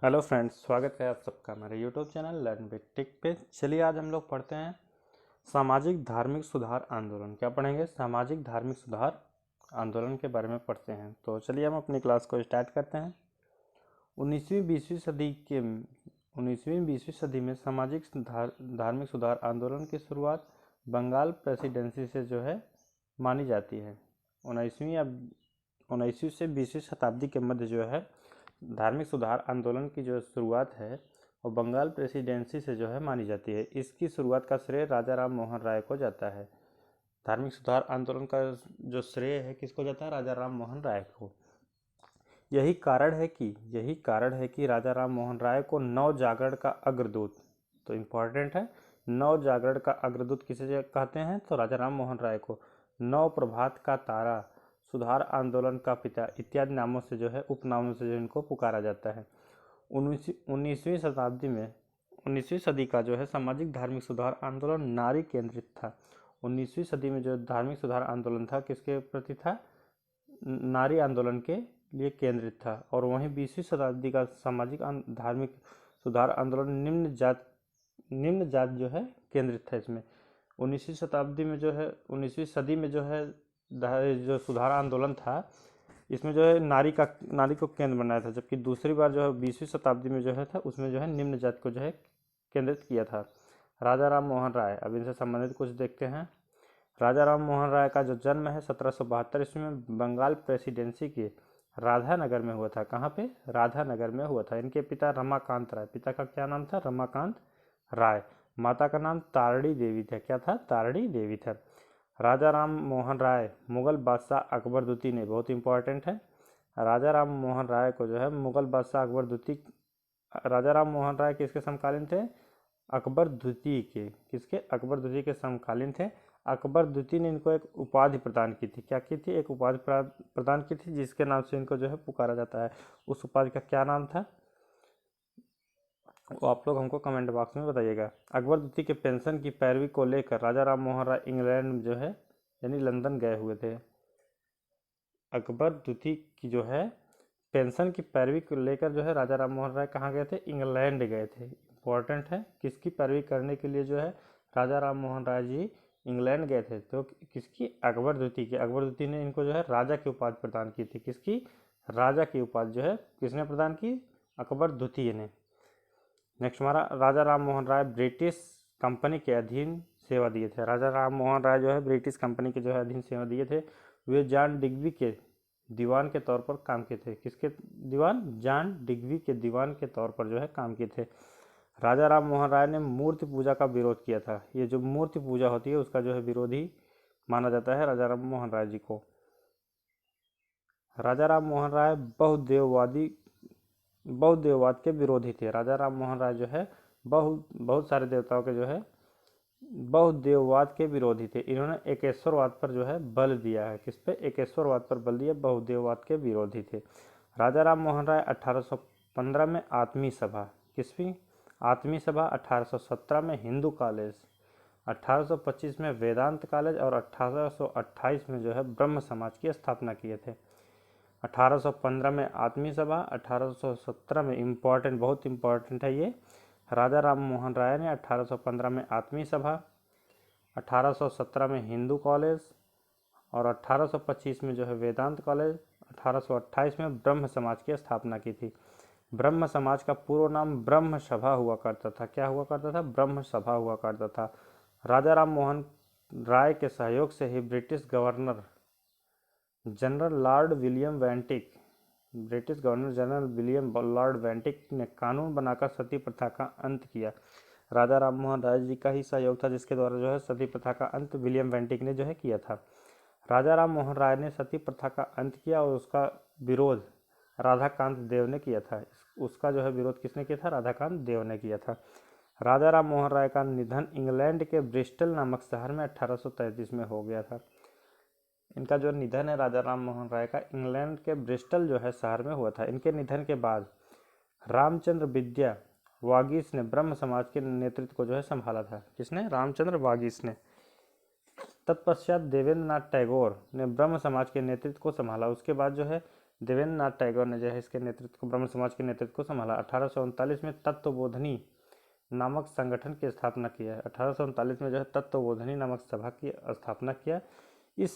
Hello friends, स्वागत है आप सबका हमारे YouTube channel learn with tech पे। चलिए आज हम लोग पढ़ते हैं सामाजिक धार्मिक सुधार आंदोलन। क्या पढ़ेंगे? सामाजिक धार्मिक सुधार आंदोलन के बारे में पढ़ते हैं। तो चलिए हम अपनी क्लास को स्टार्ट करते हैं। 19वीं-20वीं सदी में सामाजिक धार्मिक सुधार आंदोलन की शुरुआत बंगाल प्रेसिडेंसी से जो है मानी जाती है। 19वीं से 20वीं शताब्दी के मध्य जो है धार्मिक सुधार आंदोलन की जो शुरुआत है वो बंगाल प्रेसिडेंसी से जो है मानी जाती है। इसकी शुरुआत का श्रेय राजा राम मोहन राय को जाता है। धार्मिक सुधार आंदोलन का जो श्रेय है किसको जाता है? राजा राम मोहन राय को। यही कारण है कि राजा राम मोहन राय को नव जागरण का अग्रदूत, तो इम्पोर्टेंट है, नव जागरण का अग्रदूत किसे कहते हैं? तो राजा राम मोहन राय को। नव प्रभात का तारा, सुधार आंदोलन का पिता इत्यादि नामों से जो है, उपनामों से जो इनको पुकारा जाता है। 19वीं सदी का जो है सामाजिक धार्मिक सुधार आंदोलन नारी केंद्रित था। 19वीं सदी में जो धार्मिक सुधार आंदोलन था किसके प्रति था? नारी आंदोलन के लिए केंद्रित था। और वहीं 20वीं शताब्दी का सामाजिक धार्मिक सुधार आंदोलन निम्न जात जो है केंद्रित था इसमें। 19वीं सदी में जो है जो सुधार आंदोलन था इसमें जो है नारी को केंद्र बनाया था, जबकि दूसरी बार जो है 20वीं शताब्दी में जो है था उसमें जो है निम्न जाति को जो है केंद्रित किया था। राजा राम मोहन राय, अब इनसे संबंधित कुछ देखते हैं। राजा राम मोहन राय का जो जन्म है 1772 ईस्वी में बंगाल प्रेसिडेंसी के राधानगर में हुआ था। कहाँ पे? राधानगर में हुआ था। इनके पिता रमाकांत राय, पिता का क्या नाम था? रमाकांत राय। माता का नाम तारड़ी देवी था। क्या था? तारड़ी देवी था। राजा राम मोहन राय मुगल बादशाह अकबर द्वितीय ने, बहुत इंपॉर्टेंट है, राजा राम मोहन राय को जो है मुगल बादशाह अकबर द्वितीय, राजा राम मोहन राय किसके समकालीन थे? अकबर द्वितीय के। किसके? अकबर द्वितीय के समकालीन थे। अकबर द्वितीय ने इनको एक उपाधि प्रदान की थी। क्या की थी? एक उपाधि प्रदान की थी जिसके नाम से इनको जो है पुकारा जाता है। उस उपाधि का क्या नाम था वो आप लोग हमको कमेंट बॉक्स में बताइएगा। अकबर द्वितीय के पेंशन की पैरवी को लेकर राजा राम मोहन राय इंग्लैंड में जो है यानी लंदन गए हुए थे। अकबर द्वितीय की जो है पेंशन की पैरवी को लेकर जो है राजा राम मोहन राय कहाँ गए थे? इंग्लैंड गए थे। इंपॉर्टेंट है, किसकी पैरवी करने के लिए जो है राजा राम मोहन राय जी इंग्लैंड गए थे? तो किसकी? अकबर द्वितीय की। अकबर द्वितीय ने इनको जो है राजा की उपाधि प्रदान की थी। किसकी? राजा की उपाधि जो है किसने प्रदान की? अकबर द्वितीय ने। नेक्स्ट हमारा, राजा राम मोहन राय ब्रिटिश कंपनी के अधीन सेवा दिए थे। राजा राम मोहन राय जो है ब्रिटिश कंपनी के जो है अधीन सेवा दिए थे। वे जॉन डिग्बी के दीवान के तौर पर काम किए थे। किसके दीवान? जॉन डिग्बी के दीवान के तौर पर जो है काम किए थे। राजा राम मोहन राय ने मूर्ति पूजा का विरोध किया था। ये जो मूर्ति पूजा होती है उसका जो है विरोधी माना जाता है राजा राम मोहन राय जी को। राजा राम मोहन राय बहुदेववाद के विरोधी थे। राजा राम मोहन राय जो है बहुत सारे देवताओं के जो है बहुदेववाद के विरोधी थे। इन्होंने एकेश्वरवाद पर जो है बल दिया है। किस पे? एकेश्वरवाद पर बल दिया, बहुदेववाद के विरोधी थे। राजा राम मोहन राय 1815 में आत्मीय सभा, किसकी? आत्मीय सभा, 1817 में हिंदू कॉलेज, 1825 में वेदांत कॉलेज और 1828 में जो है ब्रह्म समाज की स्थापना किए थे। 1815 में आत्मीय सभा, 1817 में इम्पॉर्टेंट, बहुत इम्पॉर्टेंट है ये, राजा राम मोहन राय ने 1815 में आत्मीय सभा, 1817 में हिंदू कॉलेज और 1825 में जो है वेदांत कॉलेज, 1828 में ब्रह्म समाज की स्थापना की थी। ब्रह्म समाज का पूर्व नाम ब्रह्म सभा हुआ करता था। क्या हुआ करता था? ब्रह्म सभा हुआ करता था। राजा राम मोहन राय के सहयोग से ही British governor general lord William Bentinck ने कानून बनाकर सती प्रथा का अंत किया। राजा राम मोहन राय जी का ही सहयोग था जिसके द्वारा जो है सती प्रथा का अंत विलियम वेंटिक ने जो है किया था। राजा राम मोहन राय ने सती प्रथा का अंत किया और उसका विरोध राधाकांत देव ने किया था। उसका जो है विरोध किसने किया था? राधाकांत देव ने किया था। राजा राम मोहन राय का निधन इंग्लैंड के ब्रिस्टल नामक शहर में 1833 में हो गया था। इनका जो निधन है राजा राम मोहन राय का इंग्लैंड के ब्रिस्टल जो है शहर में हुआ था। इनके निधन के बाद रामचंद्र विद्या वागीश ने ब्रह्म समाज के नेतृत्व को जो है संभाला था। किसने? रामचंद्र वागीश ने। तत्पश्चात देवेंद्र नाथ टैगोर ने ब्रह्म समाज के नेतृत्व को संभाला। उसके बाद जो है देवेंद्र नाथ टैगोर ने जो है इसके नेतृत्व को, ब्रह्म समाज के नेतृत्व को संभाला। 1839 में तत्वबोधिनी नामक संगठन की स्थापना किया है। 1839 में जो है तत्वबोधिनी नामक सभा की स्थापना किया। इस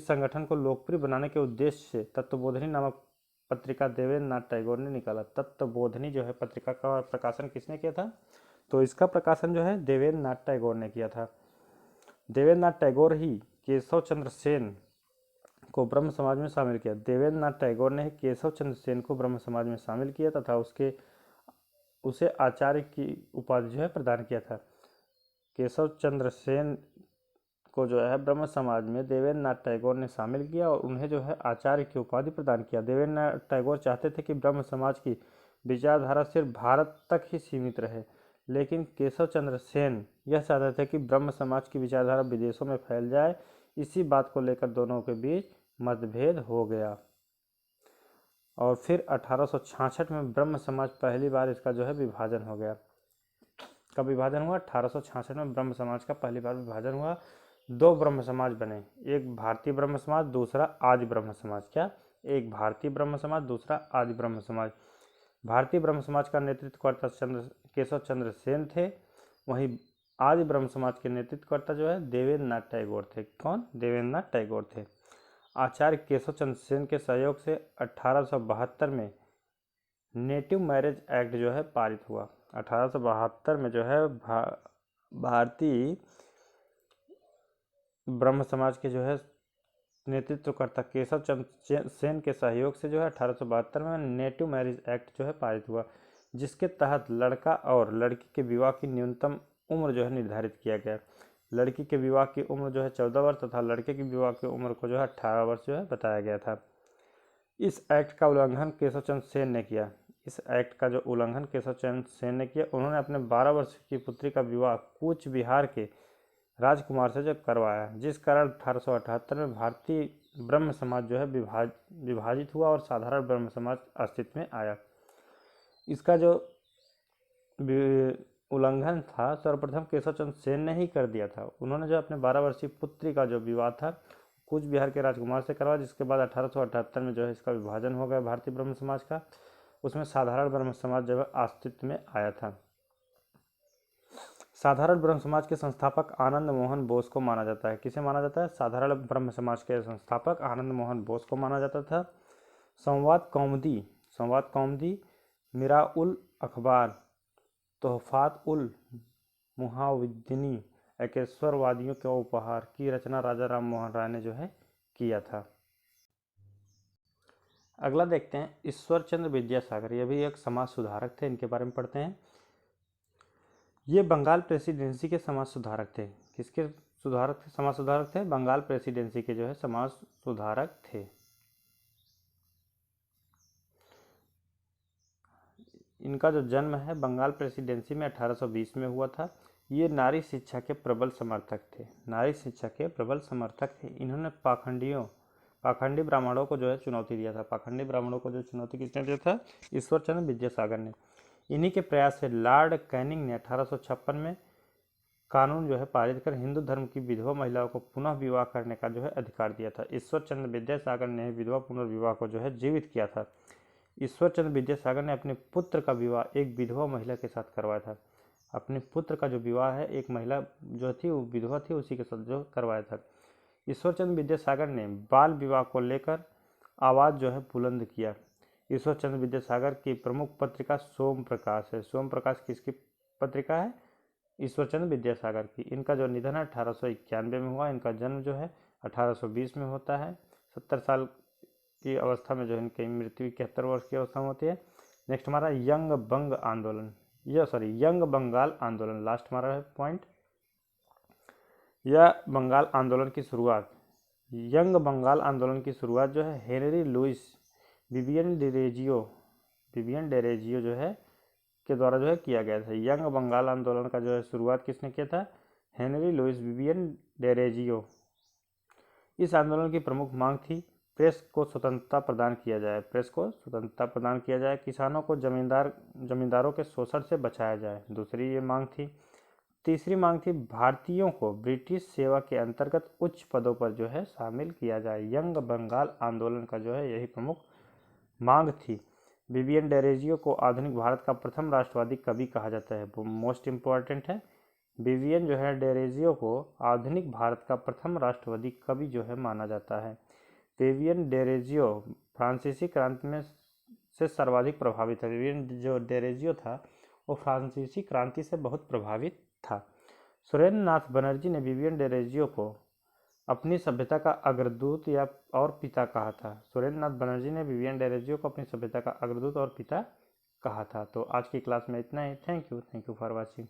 संगठन को लोकप्रिय बनाने के उद्देश्य से तत्वबोधिनी नामक पत्रिका देवेंद्र नाथ टैगोर ने निकाला। तत्वबोधिनी जो है पत्रिका का प्रकाशन किसने किया था? तो इसका प्रकाशन जो है देवेंद्र नाथ टैगोर ने किया था। देवेंद्र नाथ टैगोर ही केशव चंद्र सेन को ब्रह्म समाज में शामिल किया। देवेंद्र नाथ टैगोर ने केशव चंद्र सेन को ब्रह्म समाज में शामिल किया तथा उसे आचार्य की उपाधि जो है प्रदान किया था। केशव चंद्र सेन को जो है ब्रह्म समाज में देवेंद्र नाथ टैगोर ने शामिल किया और उन्हें जो है आचार्य की उपाधि प्रदान किया। देवेंद्र नाथ टैगोर चाहते थे कि ब्रह्म समाज की विचारधारा सिर्फ भारत तक ही सीमित रहे, लेकिन केशव चंद्र सेन यह चाहते थे कि ब्रह्म समाज की विचारधारा विदेशों में फैल जाए। इसी बात को लेकर दोनों के बीच मतभेद हो गया और फिर 1866 में ब्रह्म समाज पहली बार इसका जो है विभाजन हो गया। कब विभाजन हुआ? 1866 में ब्रह्म समाज का पहली बार विभाजन हुआ। दो ब्रह्म समाज बने, एक भारतीय ब्रह्म समाज, दूसरा आदि ब्रह्म समाज। क्या? एक भारतीय ब्रह्म समाज, दूसरा आदि ब्रह्म समाज। भारतीय ब्रह्म समाज का नेतृत्वकर्ता केशव चंद्र सेन थे, वहीं आदि ब्रह्म समाज के नेतृत्वकर्ता जो है देवेंद्र नाथ टैगोर थे। कौन? देवेंद्र नाथ टैगोर थे। आचार्य केशव चंद्र सेन के सहयोग से 1872 में नेटिव मैरिज एक्ट जो है पारित हुआ। 1872 में जो है भारतीय ब्रह्म समाज के जो है नेतृत्वकर्ता केशव चंद्र सेन के सहयोग से जो है 1872 में नेटिव मैरिज एक्ट जो है पारित हुआ, जिसके तहत लड़का और लड़की के विवाह की न्यूनतम उम्र जो है निर्धारित किया गया। लड़की के विवाह की उम्र जो है 14 वर्ष तथा लड़के की विवाह की उम्र को जो है 18 वर्ष जो है बताया गया था। इस एक्ट का उल्लंघन केशव चंद्र सेन ने किया। इस एक्ट का जो उल्लंघन केशव चंद्र सेन ने किया, उन्होंने अपने 12 वर्ष की पुत्री का विवाह कूच बिहार के राजकुमार से जो करवाया, जिस कारण 1878 में भारतीय ब्रह्म समाज जो है विभाजित हुआ और साधारण ब्रह्म समाज अस्तित्व में आया। इसका जो उल्लंघन था सर्वप्रथम केशव चंद्र सेन ने ही कर दिया था। उन्होंने जो अपने 12 वर्षीय पुत्री का जो विवाह था कूच बिहार के राजकुमार से करवाया, जिसके बाद 1878 में जो है इसका विभाजन हो गया भारतीय ब्रह्म समाज का। उसमें साधारण ब्रह्म समाज जो है अस्तित्व में आया था। साधारण ब्रह्म समाज के संस्थापक आनंद मोहन बोस को माना जाता है। किसे माना जाता है? साधारण ब्रह्म समाज के संस्थापक आनंद मोहन बोस को माना जाता था। संवाद कौमुदी, मिरा उल अखबार, तोहफात उल मुहाविद्दीनी, एकेश्वरवादियों के उपहार की रचना राजा राम मोहन राय ने जो है किया था। अगला देखते हैं ईश्वर चंद्र विद्यासागर। ये भी एक समाज सुधारक थे, इनके बारे में पढ़ते हैं। ये बंगाल प्रेसिडेंसी के समाज सुधारक थे। किसके सुधारक थे? समाज सुधारक थे। बंगाल प्रेसिडेंसी के जो है समाज सुधारक थे। इनका जो जन्म है बंगाल प्रेसिडेंसी में 1820 में हुआ था। ये नारी शिक्षा के प्रबल समर्थक थे। नारी शिक्षा के प्रबल समर्थक थे। इन्होंने पाखंडी ब्राह्मणों को जो है चुनौती दिया था। पाखंडी ब्राह्मणों को जो चुनौती किसने दिया था? ईश्वर चंद्र विद्यासागर ने। इन्हीं के प्रयास से लॉर्ड कैनिंग ने 1856 में कानून जो है पारित कर हिंदू धर्म की विधवा महिलाओं को पुनः विवाह करने का जो है अधिकार दिया था। ईश्वर चंद्र विद्यासागर ने विधवा पुनर्विवाह को जो है जीवित किया था। ईश्वर चंद्र विद्यासागर ने अपने पुत्र का विवाह एक विधवा महिला के साथ करवाया था। अपने पुत्र का जो विवाह है एक महिला जो थी वो विधवा थी, उसी के साथ जो करवाया था। ईश्वर चंद्र विद्यासागर ने बाल विवाह को लेकर आवाज़ जो है बुलंद किया। ईश्वर चंद्र विद्यासागर की प्रमुख पत्रिका सोम प्रकाश है। सोम प्रकाश किसकी पत्रिका है? ईश्वर चंद्र विद्यासागर की। इनका जो निधन है 1891 में हुआ। इनका जन्म जो है 1820 में होता है। 70 साल की अवस्था में जो इनकी मृत्यु 71 वर्ष की अवस्था में होती है। नेक्स्ट हमारा यंग बंगाल आंदोलन। लास्ट हमारा है पॉइंट, यह बंगाल आंदोलन की शुरुआत। यंग बंगाल आंदोलन की शुरुआत जो है हेनरी लुइस विवियन डेरेजियो जो है के द्वारा जो है किया गया था। यंग बंगाल आंदोलन का जो है शुरुआत किसने किया था? हेनरी लुइस विवियन डेरेजियो। इस आंदोलन की प्रमुख मांग थी प्रेस को स्वतंत्रता प्रदान किया जाए, किसानों को जमींदारों के शोषण से बचाया जाए। दूसरी ये मांग थी तीसरी मांग थी भारतीयों को ब्रिटिश सेवा के अंतर्गत उच्च पदों पर जो है शामिल किया जाए। यंग बंगाल आंदोलन का जो है यही प्रमुख मांग थी। विवियन डेरेजियो को आधुनिक भारत का प्रथम राष्ट्रवादी कवि कहा जाता है, वो मोस्ट इम्पॉर्टेंट है। विवियन जो है डेरेजियो को आधुनिक भारत का प्रथम राष्ट्रवादी कवि जो है माना जाता है। विवियन डेरेजियो फ्रांसीसी क्रांति में से सर्वाधिक प्रभावित है। विवियन जो डेरेजियो था वो फ्रांसीसी क्रांति से बहुत प्रभावित था। सुरेंद्र नाथ बनर्जी ने विवियन डेरेजियो को अपनी सभ्यता का अग्रदूत या और पिता कहा था। सुरेंद्र नाथ बनर्जी ने विवियन डेरेजियो को अपनी सभ्यता का अग्रदूत और पिता कहा था। तो आज की क्लास में इतना ही। Thank you for watching.